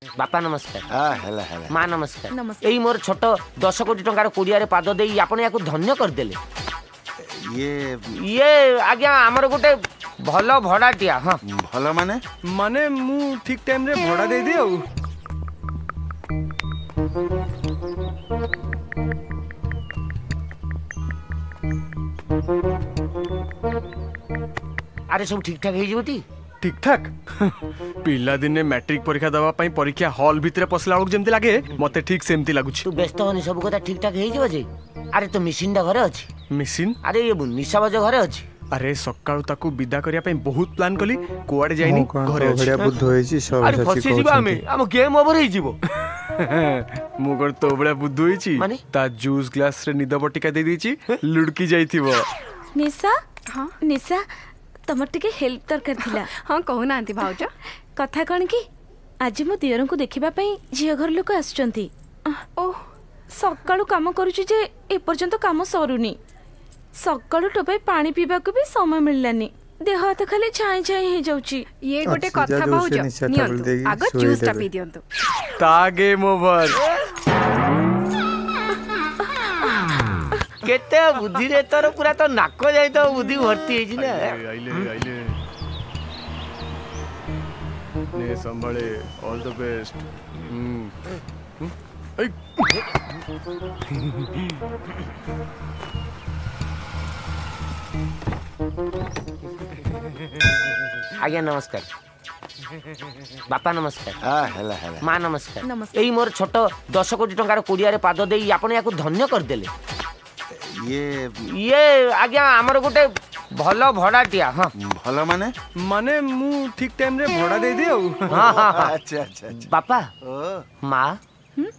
बापा नमस्कार। हेला हेला माँ नमस्कार। नमस्कार। यही मोर छोट 10 कोटी टंकार कुड़िया रे पाद देई आपण याकू धन्य कर देले। ये आज्ञा हमर गोटे भल भड़ाटिया। हाँ भल माने माने मु ठीक टाइम रे भड़ा दे दियो। अरे सब ठीक ठाक हे जीवती। ठीक ठाक पिला दिने मैट्रिक परीक्षा दवा पई परीक्षा हॉल भितरे पसला बेलू जमती लागे मते ठीक सेमती लागुछ। तू व्यस्त होनी सब कथा ठीक ठाक हे जीव जे। अरे तो मिसिन डा घरे अछि। मिसिन अरे ये निशा बाज घरे अछि। अरे सकाळू ताकू विदा करिया पई बहुत प्लान कली कोआडे जाइनी घरे अछि। बढ़िया बुद्ध होइछि सब अरे फसी जीवा हमें हम गेम ओवर हे जीवो। मु कर तो बड़ा बुद्धू होइछि माने? ता जूस ग्लास रे निद बटिका दे देछि लुडकी जाइथिबो। निशा हाँ निशा तमर टिके हेल्प दरकार थिला। हाँ कहूना भाउज कथा कण कि आज मो दियर को देखिबा पई झियो घर लोक आछुचंती। ओह सकाळू काम करूची जे ए पर्यंत काम सरुनी। सकाळू टोपे पानी पीबा को भी समय मिललानी। देह हाथ खाली छाई छाई हे जाउची। ये गोटे अच्छा, कथा जा भाउज जोसे निशा टेबल देगी, नियंतु आग सोई जूस टा देबे। पी दियंतु। ता गेम ओवर। केते बुद्धि रे तोर पूरा तो नाक जाई तो बुद्धि भर्ती हे छी ना। आइले आइले ने संभाले ऑल द बेस्ट। आज्ञा नमस्कार। बापा नमस्कार। हेला हेला माँ नमस्कार। नमस्कार। यही मोर छोट 10 कोटी टंकार कुड़िया रे पाद देई आपण याकू धन्य कर देले। ये आज्ञा हमर गोटे भल भड़ाटिया। हाँ भल माने माने मु ठीक टाइम रे भड़ा दे दियो। हाँ हाँ हाँ। अच्छा अच्छा अच्छा बापा ओ माँ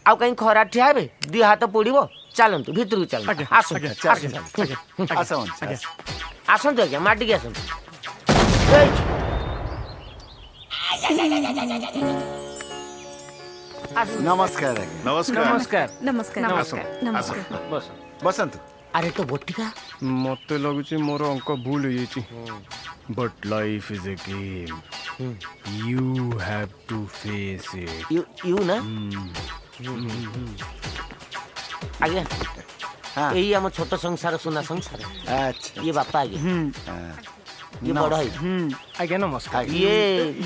आउ कहीं खरा ठिया हेबे दी हाथ पड़ो चलतु भितर चल आसतु आसतु आज्ञा माटी के आसतु। नमस्कार आज्ञा नमस्कार नमस्कार। नमस्कार नमस्कार। नमस्कार। बस बसंतु अरे तो बोटिका मते लागुची मोर अंक भूल हो जाइछि। But life is a game you have to face it. You ना आज्ञा हाँ। यही हम छोट संसार सुना संसार। अच्छा ये बापा आज्ञा ये बड़ है। आज्ञा नमस्कार। ये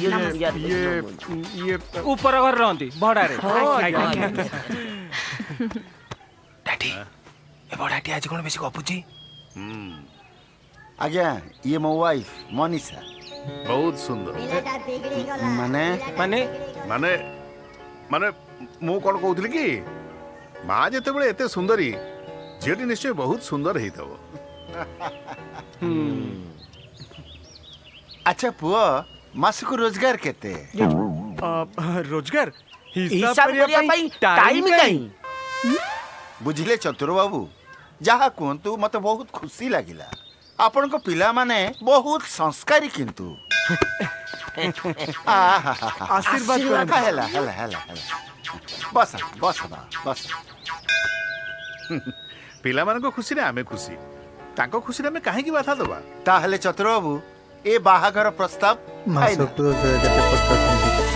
यार ये ऊपर घर रहती भड़ा रे। डैडी ए बड़ाटी आज कोन बेसी गपुची आज्ञा ये मो वाइफ मनीषा बहुत सुंदर माने माने माने माने मु कोन कहउथली कि माँ जेते बळे एते सुंदरी झीटी निश्चय बहुत सुंदर हेतबो। अच्छा पुआ मासको रोजगार केते रोजगार हिसाब करिया पई टाइम काई। बुझिले चतुर बाबू जहा कहतु मते बहुत खुशी लागिला। आपण को पिला माने बहुत संस्कारी किंतु आशीर्वाद करंतु। हेला हेला हेला हेला बस बस बस पिला मानको खुशी रे आमे खुशी तांको खुशी रे आमे काहे की बाधा दबा। ताहले चतुर बाबू ए बाहागर प्रस्ताव मासक तो केते पचास